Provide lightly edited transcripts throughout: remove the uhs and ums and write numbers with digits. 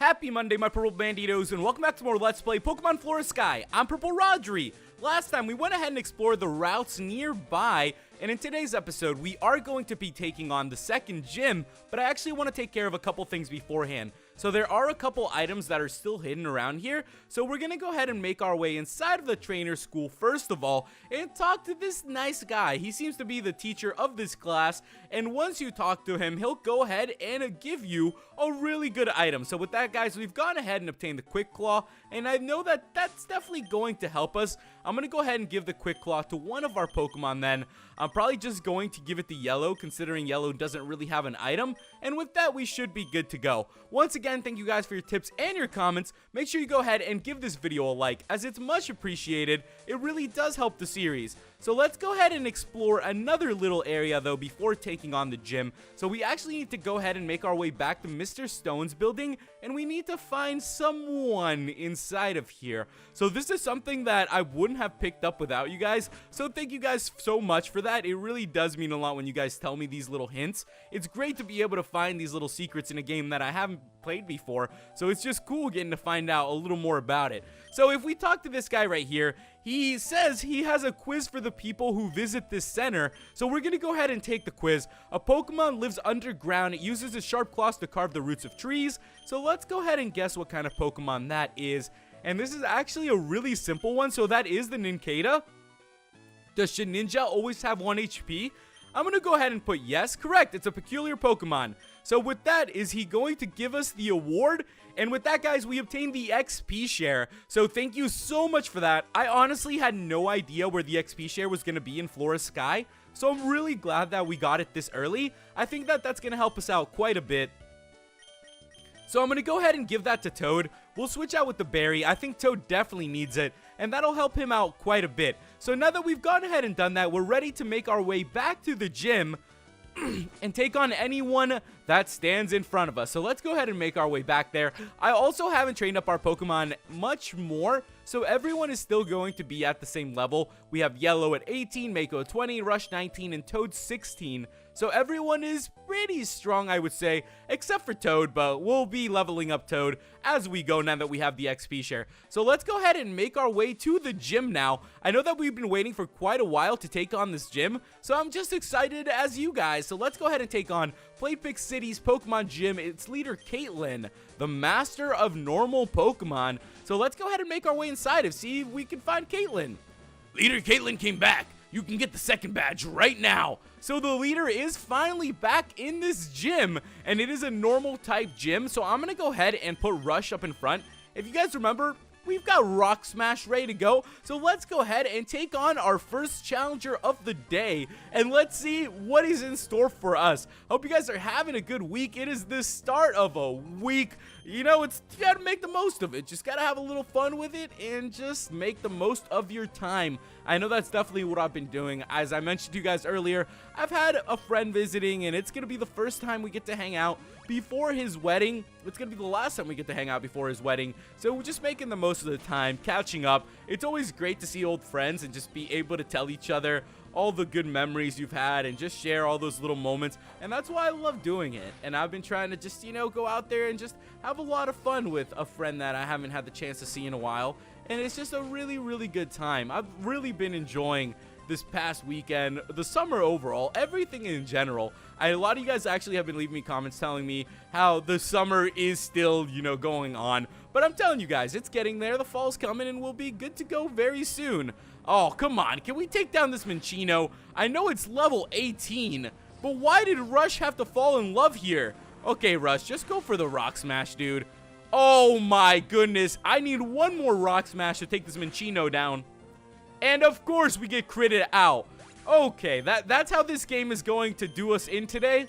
Happy Monday, my Purple Banditos, and welcome back to more Let's Play Pokemon Flora Sky. I'm PurpleRodri. Last time, we went ahead and explored the routes nearby, and in today's episode, we are going to be taking on the second gym, but I actually want to take care of a couple things beforehand. So there are a couple items that are still hidden around here, so we're going to go ahead and make our way inside of the trainer school first of all, and talk to this nice guy. He seems to be the teacher of this class, and once you talk to him, he'll go ahead and give you a really good item. So with that, guys, we've gone ahead and obtained the Quick Claw, and I know that that's definitely going to help us. I'm going to go ahead and give the Quick Claw to one of our Pokemon then. I'm probably just going to give it the Yellow, considering Yellow doesn't really have an item, and with that, we should be good to go. Once again, thank you guys for your tips and your comments. Make sure you go ahead and give this video a like, as it's much appreciated. It really does help the series. So let's go ahead and explore another little area though before taking on the gym. So we actually need to go ahead and make our way back to Mr. Stone's building, and we need to find someone inside of here. So this is something that I wouldn't have picked up without you guys, so thank you guys so much for that. It really does mean a lot when you guys tell me these little hints. It's great to be able to find these little secrets in a game that I haven't played before, so it's just cool getting to find out a little more about it. So if we talk to this guy right here, he says he has a quiz for the people who visit this center, so we're going to go ahead and take the quiz. A Pokemon lives underground. It uses its sharp claws to carve the roots of trees, so let's go ahead and guess what kind of Pokemon that is. And this is actually a really simple one, so that is the Nincada. Does Shedinja always have 1 HP? I'm going to go ahead and put yes. Correct, it's a peculiar Pokemon. So with that, is he going to give us the award? And with that, guys, we obtained the XP share. So thank you so much for that. I honestly had no idea where the XP share was going to be in Flora Sky, so I'm really glad that we got it this early. I think that that's going to help us out quite a bit. So I'm going to go ahead and give that to Toad. We'll switch out with the berry. I think Toad definitely needs it, and that'll help him out quite a bit. So now that we've gone ahead and done that, we're ready to make our way back to the gym and take on anyone that stands in front of us. So let's go ahead and make our way back there. I also haven't trained up our Pokemon much more, so everyone is still going to be at the same level. We have Yellow at 18, Mako 20, Rush 19, and Toad 16. So everyone is pretty strong, I would say, except for Toad, but we'll be leveling up Toad as we go now that we have the XP share. So let's go ahead and make our way to the gym now. I know that we've been waiting for quite a while to take on this gym, so I'm just excited as you guys. So let's go ahead and take on Platepics City's Pokemon Gym. Its leader, Caitlin, the master of normal Pokemon. So let's go ahead and make our way inside and see if we can find Caitlin. Leader Caitlin came back. You can get the second badge right now. So the leader is finally back in this gym, and it is a normal type gym. So I'm going to go ahead and put Rush up in front. If you guys remember, we've got Rock Smash ready to go. So let's go ahead and take on our first challenger of the day, and let's see what is in store for us. Hope you guys are having a good week. It is the start of a week. You know, you gotta make the most of it. Just gotta have a little fun with it and just make the most of your time. I know that's definitely what I've been doing. As I mentioned to you guys earlier, I've had a friend visiting, and it's gonna be the first time we get to hang out before his wedding. It's gonna be the last time we get to hang out before his wedding. So we're just making the most of the time, catching up. It's always great to see old friends and just be able to tell each other all the good memories you've had and just share all those little moments, and that's why I love doing it. And I've been trying to just, you know, go out there and just have a lot of fun with a friend that I haven't had the chance to see in a while, and it's just a really good time. I've really been enjoying this past weekend, the summer overall, everything in general. A lot of you guys actually have been leaving me comments telling me how the summer is still, you know, going on, but I'm telling you guys, it's getting there. The fall's coming, and we'll be good to go very soon. Oh, come on. Can we take down this Minccino? I know it's level 18, but why did Rush have to fall in love here? Okay, Rush, just go for the Rock Smash, dude. Oh, my goodness. I need one more Rock Smash to take this Minccino down. And, of course, we get critted out. Okay, that's how this game is going to do us in today.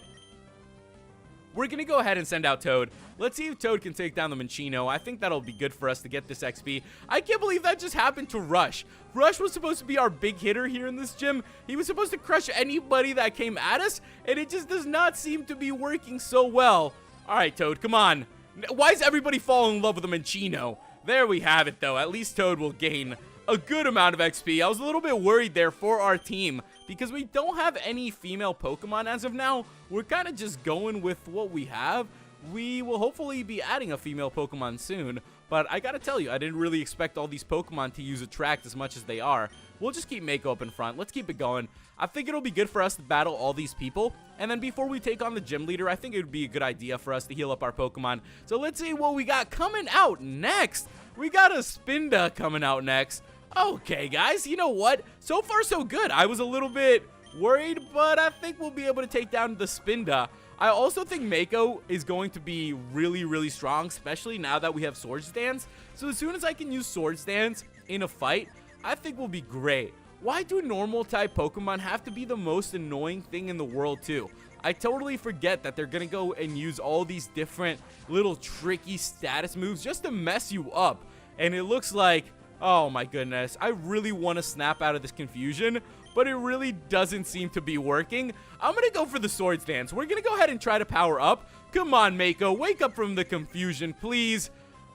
We're going to go ahead and send out Toad. Let's see if Toad can take down the Minccino. I think that'll be good for us to get this XP. I can't believe that just happened to Rush. Rush was supposed to be our big hitter here in this gym. He was supposed to crush anybody that came at us, and it just does not seem to be working so well. All right, Toad, come on. Why is everybody falling in love with the Minccino? There we have it, though. At least Toad will gain a good amount of XP. I was a little bit worried there for our team because we don't have any female Pokemon as of now. We're kind of just going with what we have. we will hopefully be adding a female Pokemon soon. But I gotta tell you, I didn't really expect all these Pokemon to use Attract as much as they are. We'll just keep Mako up in front. Let's keep it going. I think it'll be good for us to battle all these people. And then before we take on the gym leader, I think it would be a good idea for us to heal up our Pokemon. So let's see what we got coming out next. We got a Spinda coming out next. Okay, guys, you know what? So far, so good. I was a little bit worried, but I think we'll be able to take down the Spinda. I also think Mako is going to be really, really strong, especially now that we have Swords Dance. So as soon as I can use Swords Dance in a fight, I think we'll be great. Why do normal type Pokemon have to be the most annoying thing in the world too? I totally forget that they're going to go and use all these different little tricky status moves just to mess you up. And it looks like, oh my goodness, I really want to snap out of this confusion, but it really doesn't seem to be working. I'm going to go for the Swords Dance. We're going to go ahead and try to power up. Come on, Mako, wake up from the confusion, please.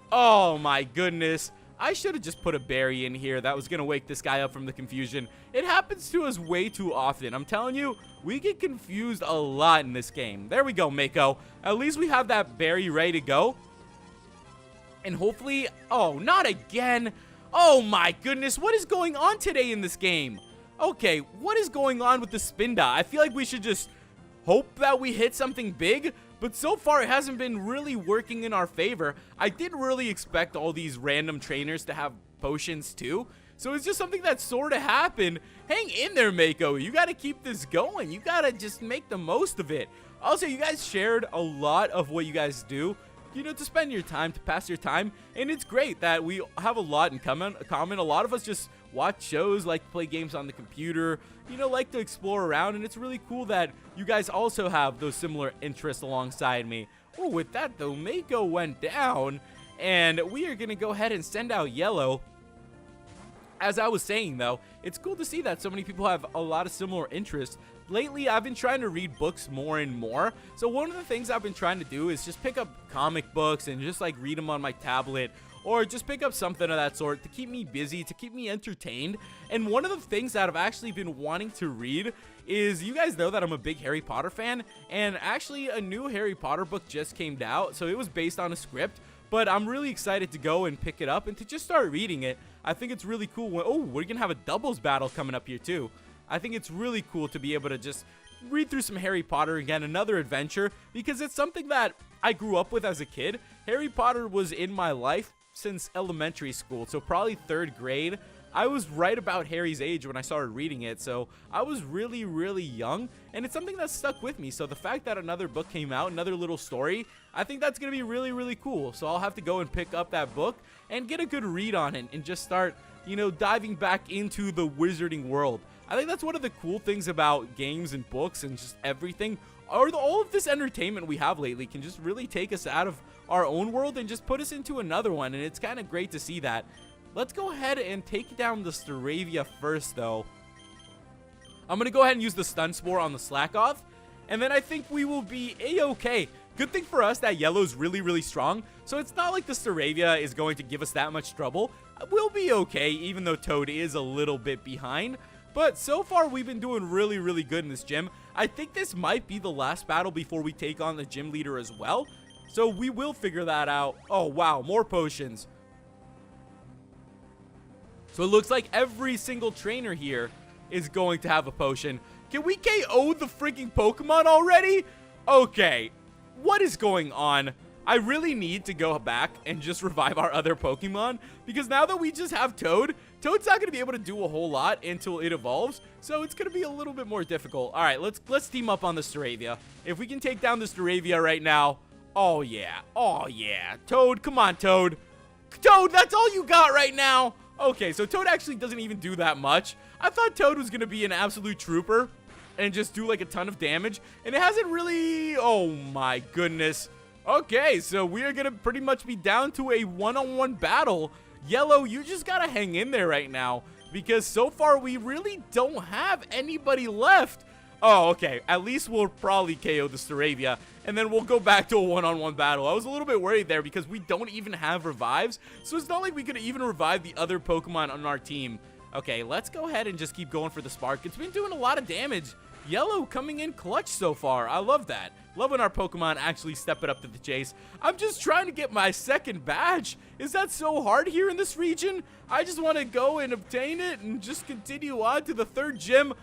Oh my goodness. I should have just put a berry in here that was going to wake this guy up from the confusion. It happens to us way too often. I'm telling you, we get confused a lot in this game. There we go, Mako. At least we have that berry ready to go. And hopefully... Oh, not again. Oh my goodness, what is going on today in this game? Okay, what is going on with the Spinda? I feel like we should just hope that we hit something big, but so far it hasn't been really working in our favor. I didn't really expect all these random trainers to have potions too, so it's just something that sort of happened. Hang in there, Mako. You got to keep this going. You got to just make the most of it. Also, you guys shared a lot of what you guys do, you know, to spend your time, to pass your time, and it's great that we have a lot in common. A lot of us just watch shows, like to play games on the computer, you know, like to explore around, and it's really cool that you guys also have those similar interests alongside me. Oh, with that though, Mako went down, and we are gonna go ahead and send out Yellow. As I was saying though, it's cool to see that so many people have a lot of similar interests. Lately, I've been trying to read books more and more. So one of the things I've been trying to do is just pick up comic books and just like read them on my tablet, or just pick up something of that sort to keep me busy, to keep me entertained. And one of the things that I've actually been wanting to read is, you guys know that I'm a big Harry Potter fan, and actually a new Harry Potter book just came out. So it was based on a script, but I'm really excited to go and pick it up and to just start reading it. I think it's really cool. Oh, we're gonna have a doubles battle coming up here too. I think it's really cool to be able to just read through some Harry Potter again, another adventure, because it's something that I grew up with as a kid. Harry Potter was in my life since elementary school, so probably 3rd grade. I was right about Harry's age when I started reading it, so I was really, really young, and it's something that stuck with me. So the fact that another book came out, another little story, I think that's going to be really, really cool. So I'll have to go and pick up that book and get a good read on it and just start, you know, diving back into the wizarding world. I think that's one of the cool things about games and books and just everything, or all of this entertainment we have lately can just really take us out of our own world and just put us into another one, and it's kind of great to see that. Let's go ahead and take down the Staravia first, though. I'm going to go ahead and use the Stun Spore on the Slakoth, and then I think we will be A-okay. Good thing for us that Yellow's really, really strong, so it's not like the Staravia is going to give us that much trouble. We'll be okay, even though Toad is a little bit behind. But so far, we've been doing really, really good in this gym. I think this might be the last battle before we take on the gym leader as well. So we will figure that out. Oh, wow, more potions. So it looks like every single trainer here is going to have a potion. Can we KO the freaking Pokemon already? Okay, what is going on? I really need to go back and just revive our other Pokemon, because now that we just have Toad, Toad's not going to be able to do a whole lot until it evolves, so it's going to be a little bit more difficult. All right, let's team up on the Staravia. If we can take down the Staravia right now, oh yeah, Toad, come on, Toad. Toad, that's all you got right now. Okay, so Toad actually doesn't even do that much. I thought Toad was going to be an absolute trooper and just do like a ton of damage, and it hasn't really. Oh my goodness. Okay, so we are going to pretty much be down to a one-on-one battle. Yellow, you just got to hang in there right now, because so far we really don't have anybody left. Oh, okay. At least we'll probably KO the Staravia, and then we'll go back to a one-on-one battle. I was a little bit worried there because we don't even have revives, so it's not like we could even revive the other Pokemon on our team. Okay, let's go ahead and just keep going for the Spark. It's been doing a lot of damage. Yellow coming in clutch so far. I love that. Love when our Pokemon actually step it up to the chase. I'm just trying to get my second badge. Is that so hard here in this region? I just want to go and obtain it and just continue on to the third gym.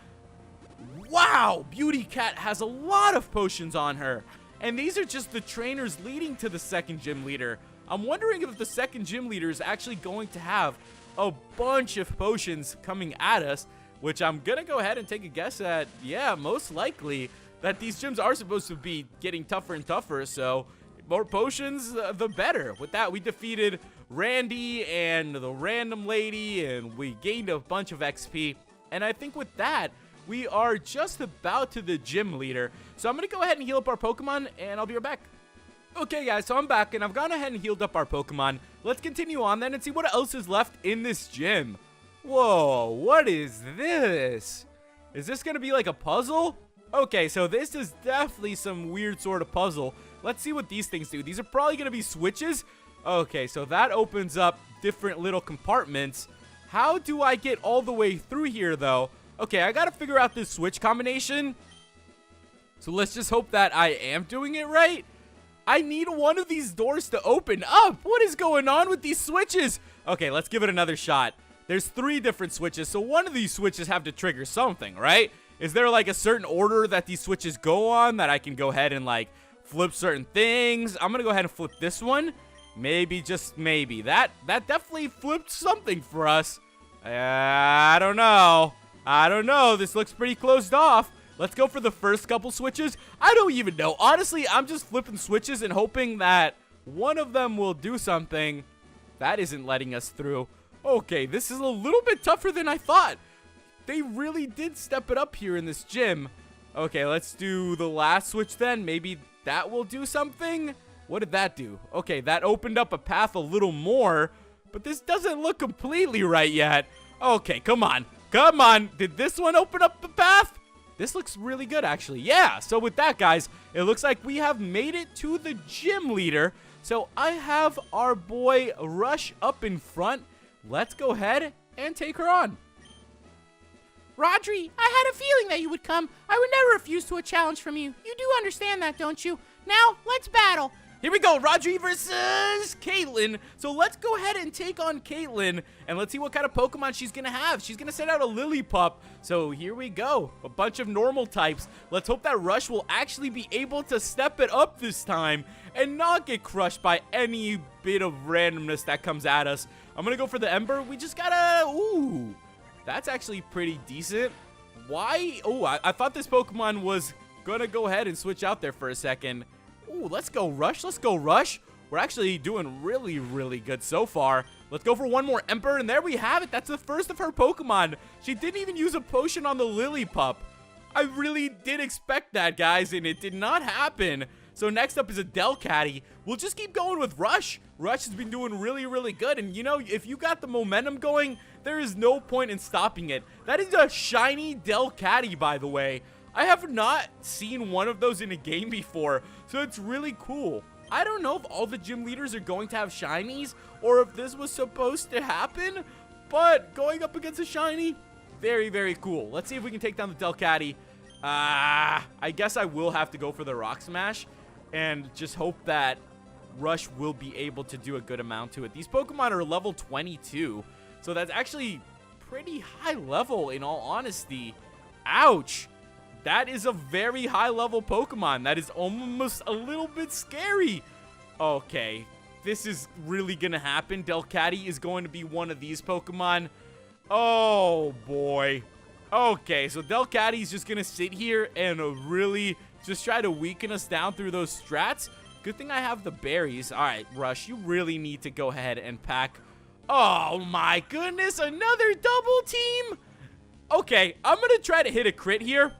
Wow, Beauty Cat has a lot of potions on her. And these are just the trainers leading to the second gym leader. I'm wondering if the second gym leader is actually going to have a bunch of potions coming at us, which I'm going to go ahead and take a guess at. Yeah, most likely that these gyms are supposed to be getting tougher and tougher, so more potions, the better. With that, we defeated Randy and the random lady, and we gained a bunch of XP. And I think with that, we are just about to the gym leader. So I'm going to go ahead and heal up our Pokemon, and I'll be right back. Okay, guys, so I'm back, and I've gone ahead and healed up our Pokemon. Let's continue on then and see what else is left in this gym. Whoa, what is this? Is this going to be like a puzzle? Okay, so this is definitely some weird sort of puzzle. Let's see what these things do. These are probably going to be switches. Okay, so that opens up different little compartments. How do I get all the way through here, though? Okay, I got to figure out this switch combination. So let's just hope that I am doing it right. I need one of these doors to open up. What is going on with these switches? Okay, let's give it another shot. There's 3 different switches, so one of these switches have to trigger something, right? Is there like a certain order that these switches go on that I can go ahead and like flip certain things? I'm gonna go ahead and flip this one. Maybe, just maybe. That definitely flipped something for us. I don't know. This looks pretty closed off. Let's go for the first couple switches. I don't even know. Honestly, I'm just flipping switches and hoping that one of them will do something. That isn't letting us through. Okay, this is a little bit tougher than I thought. They really did step it up here in this gym. Okay, let's do the last switch then. Maybe that will do something. What did that do? Okay, that opened up a path a little more, but this doesn't look completely right yet. Okay, come on. Come on. Did this one open up the path? This looks really good, actually. Yeah, so with that, guys, it looks like we have made it to the gym leader. So I have our boy Rush up in front. Let's go ahead and take her on. Rodri, I had a feeling that you would come. I would never refuse to a challenge from you. You do understand that, don't you? Now, let's battle. Here we go, Rodri versus Caitlin. So let's go ahead and take on Caitlin, and let's see what kind of Pokemon she's going to have. She's going to send out a Lillipup. So here we go, a bunch of normal types. Let's hope that Rush will actually be able to step it up this time and not get crushed by any bit of randomness that comes at us. I'm going to go for the Ember. We just got to, ooh. That's actually pretty decent. Why? Oh, I thought this Pokemon was going to go ahead and switch out there for a second. Oh, let's go, Rush. Let's go, Rush. We're actually doing really, really good so far. Let's go for one more Ember, and there we have it. That's the first of her Pokemon. She didn't even use a potion on the Lillipup. I really did expect that, guys, and it did not happen. So next up is a Delcatty. We'll just keep going with Rush. Rush has been doing really, really good. And, you know, if you got the momentum going, there is no point in stopping it. That is a shiny Delcatty, by the way. I have not seen one of those in a game before, so it's really cool. I don't know if all the gym leaders are going to have shinies or if this was supposed to happen, but going up against a shiny, very, very cool. Let's see if we can take down the Delcatty. I guess I will have to go for the Rock Smash and just hope that Rush will be able to do a good amount to it. These Pokemon are level 22, so that's actually pretty high level in all honesty. Ouch! That is a very high level Pokemon. That is almost a little bit scary. Okay, this is really gonna happen. Delcatty is going to be one of these Pokemon. Oh boy. Okay, so Delcatty's just gonna sit here and really just try to weaken us down through those strats. Good thing I have the berries. All right, Rush, you really need to go ahead and pack. Oh my goodness, another double team. Okay, I'm gonna try to hit a crit here.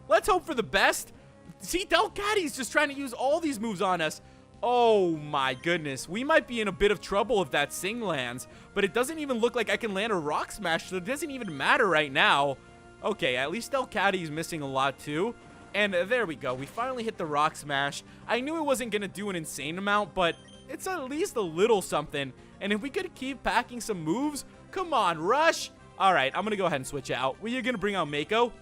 Let's hope for the best. See, Delcatty's just trying to use all these moves on us. Oh my goodness. We might be in a bit of trouble if that Sing lands. But it doesn't even look like I can land a Rock Smash, so it doesn't even matter right now. Okay, at least Delcatty's missing a lot too. And there we go. We finally hit the Rock Smash. I knew it wasn't going to do an insane amount, but it's at least a little something. And if we could keep packing some moves, come on, Rush. All right, I'm going to go ahead and switch out. We're going to bring out Mako.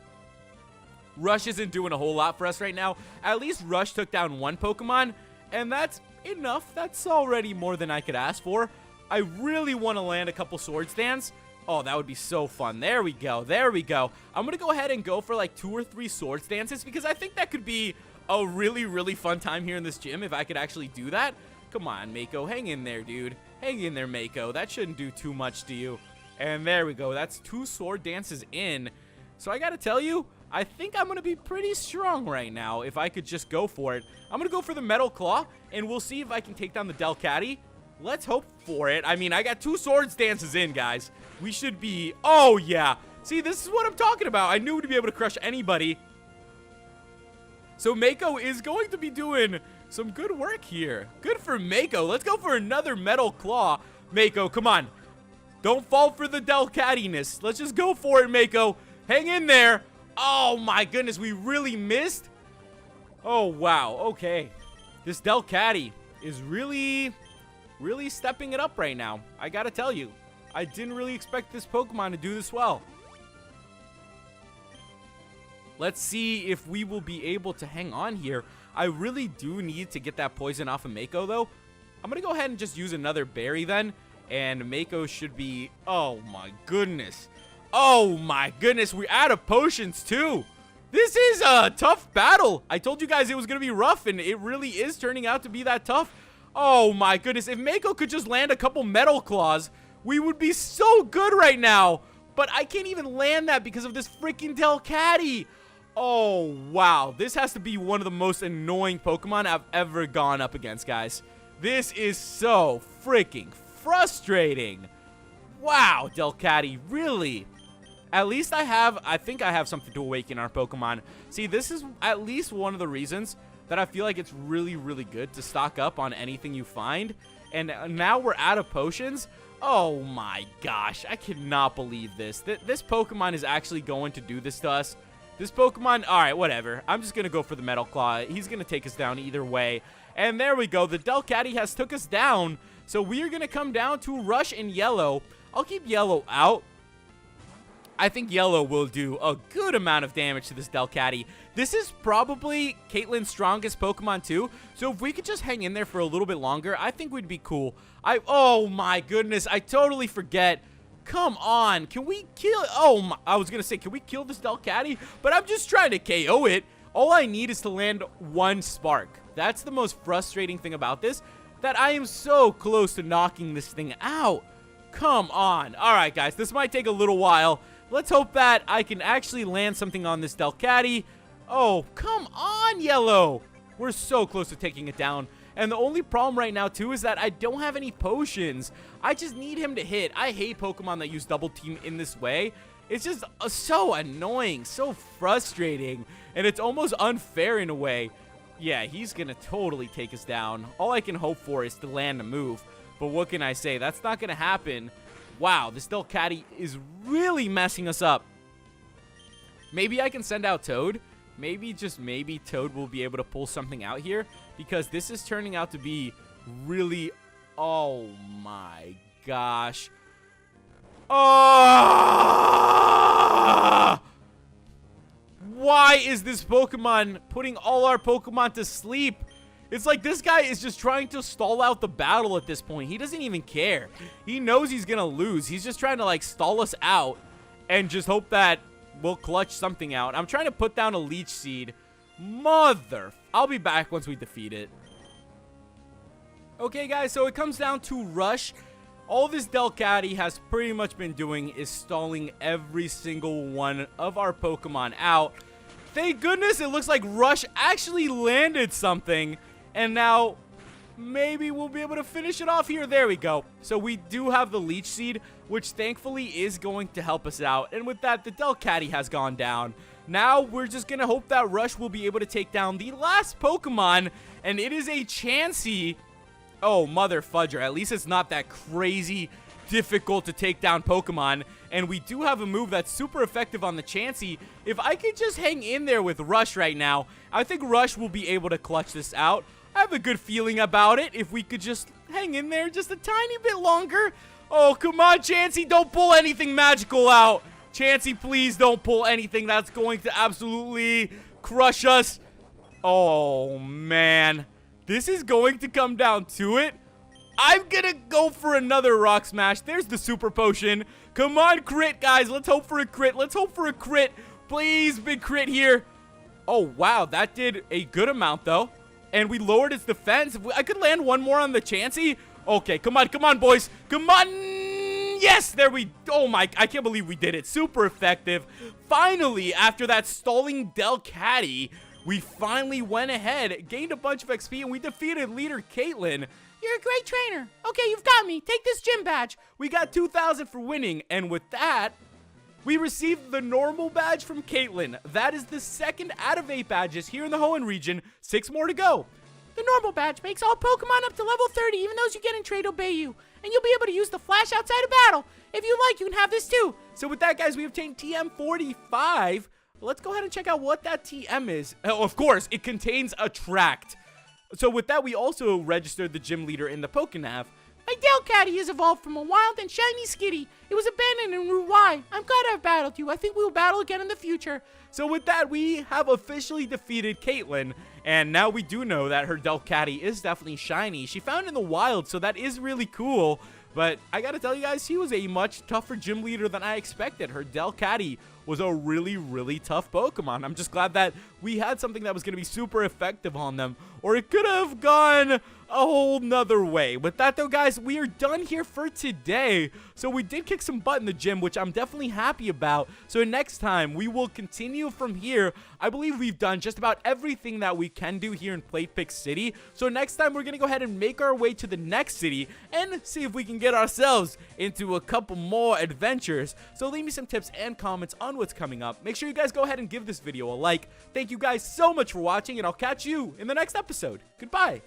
Rush isn't doing a whole lot for us right now. At least Rush took down one Pokemon, and that's enough. That's already more than I could ask for. I really want to land a couple Swords Dance. Oh, that would be so fun. There we go. There we go. I'm going to go ahead and go for like 2 or 3 Swords Dances because I think that could be a really, really fun time here in this gym if I could actually do that. Come on, Mako. Hang in there, dude. Hang in there, Mako. That shouldn't do too much to you. And there we go. That's 2 Sword Dances in. So I got to tell you, I think I'm going to be pretty strong right now if I could just go for it. I'm going to go for the Metal Claw, and we'll see if I can take down the Delcatty. Let's hope for it. I mean, I got 2 Swords Dances in, guys. We should be... Oh, yeah. See, this is what I'm talking about. I knew we'd be able to crush anybody. So Mako is going to be doing some good work here. Good for Mako. Let's go for another Metal Claw. Mako, come on. Don't fall for the Delcattiness. Let's just go for it, Mako. Hang in there. Oh, my goodness. We really missed. Oh, wow. Okay. This Delcatty is really stepping it up right now. I gotta tell you. I didn't really expect this Pokemon to do this well. Let's see if we will be able to hang on here. I really do need to get that poison off of Mako, though. I'm going to go ahead and just use another berry then. And Mako should be... Oh, my goodness. Oh, my goodness. We're out of potions, too. This is a tough battle. I told you guys it was going to be rough, and it really is turning out to be that tough. Oh, my goodness. If Mako could just land a couple Metal Claws, we would be so good right now. But I can't even land that because of this freaking Delcatty. Oh, wow. This has to be one of the most annoying Pokemon I've ever gone up against, guys. This is so freaking frustrating. Wow, Delcatty, really? At least I think I have something to awaken our Pokemon. See, this is at least one of the reasons that I feel like it's really, really good to stock up on anything you find. And now we're out of potions. Oh my gosh, I cannot believe this. This Pokemon is actually going to do this to us. This Pokemon, alright, whatever. I'm just going to go for the Metal Claw. He's going to take us down either way. And there we go. The Delcatty has took us down. So we are going to come down to Rush and Yellow. I'll keep Yellow out. I think Yellow will do a good amount of damage to this Delcatty. This is probably Caitlin's strongest Pokemon too. So if we could just hang in there for a little bit longer, I think we'd be cool. Oh my goodness, I totally forget. Come on, can we kill... Oh, I was going to say, can we kill this Delcatty? But I'm just trying to KO it. All I need is to land 1 Spark. That's the most frustrating thing about this, that I am so close to knocking this thing out. Come on. All right, guys, this might take a little while. Let's hope that I can actually land something on this Delcatty. Oh, come on, Yellow. We're so close to taking it down. And the only problem right now, too, is that I don't have any potions. I just need him to hit. I hate Pokemon that use Double Team in this way. It's just so annoying, so frustrating, and it's almost unfair in a way. Yeah, he's going to totally take us down. All I can hope for is to land a move. But what can I say? That's not going to happen. Wow, this Delcatty is really messing us up. Maybe I can send out Toad. Maybe, just maybe, Toad will be able to pull something out here. Because this is turning out to be really... Oh, my gosh. Oh! Why is this Pokemon putting all our Pokemon to sleep? It's like this guy is just trying to stall out the battle at this point. He doesn't even care. He knows he's going to lose. He's just trying to, like, stall us out and just hope that we'll clutch something out. I'm trying to put down a Leech Seed. I'll be back once we defeat it. Okay, guys, so it comes down to Rush. All this Delcatty has pretty much been doing is stalling every single one of our Pokemon out. Thank goodness it looks like Rush actually landed something. And now, maybe we'll be able to finish it off here. There we go. So we do have the Leech Seed, which thankfully is going to help us out. And with that, the Delcatty has gone down. Now, we're just going to hope that Rush will be able to take down the last Pokemon. And it is a Chansey. Oh, mother fudger. At least it's not that crazy difficult to take down Pokemon. And we do have a move that's super effective on the Chansey. If I could just hang in there with Rush right now, I think Rush will be able to clutch this out. I have a good feeling about it. If we could just hang in there just a tiny bit longer. Oh, come on, Chansey. Don't pull anything magical out. Chansey, please don't pull anything that's going to absolutely crush us. Oh, man. This is going to come down to it. I'm gonna go for another rock smash. There's the super potion. Come on, crit, guys. Let's hope for a crit. Let's hope for a crit. Please, big crit here. Oh, wow. That did a good amount, though. And we lowered its defense. I could land one more on the Chansey. Okay, come on, boys. Come on. Yes, there we... Oh, my... I can't believe we did it. Super effective. Finally, after that stalling Delcatty, we finally went ahead, gained a bunch of XP, and we defeated leader Caitlin. You're a great trainer. Okay, you've got me. Take this gym badge. We got 2,000 for winning, and with that, we received the normal badge from Caitlin. That is the second out of 8 badges here in the Hoenn region. 6 more to go. The normal badge makes all Pokemon up to level 30, even those you get in trade obey you. And you'll be able to use the flash outside of battle. If you like, you can have this too. So with that, guys, we obtained TM45. Let's go ahead and check out what that TM is. Oh, of course, it contains a tract. So with that, we also registered the gym leader in the Pokénav. My Delcatty has evolved from a wild and shiny Skitty. It was abandoned in Route Y. I'm glad I've battled you. I think we will battle again in the future. So with that, we have officially defeated Caitlin. And now we do know that her Delcatty is definitely shiny. She found in the wild, so that is really cool. But I gotta tell you guys, she was a much tougher gym leader than I expected. Her Delcatty was a really, really tough Pokemon. I'm just glad that we had something that was going to be super effective on them, or it could have gone a whole nother way. With that, though, guys, we are done here for today. So we did kick some butt in the gym, which I'm definitely happy about. So next time, we will continue from here. I believe we've done just about everything that we can do here in Platepics City. So next time, we're going to go ahead and make our way to the next city and see if we can get ourselves into a couple more adventures. So leave me some tips and comments on what's coming up. Make sure you guys go ahead and give this video a like. Thank you guys so much for watching, and I'll catch you in the next episode. Goodbye.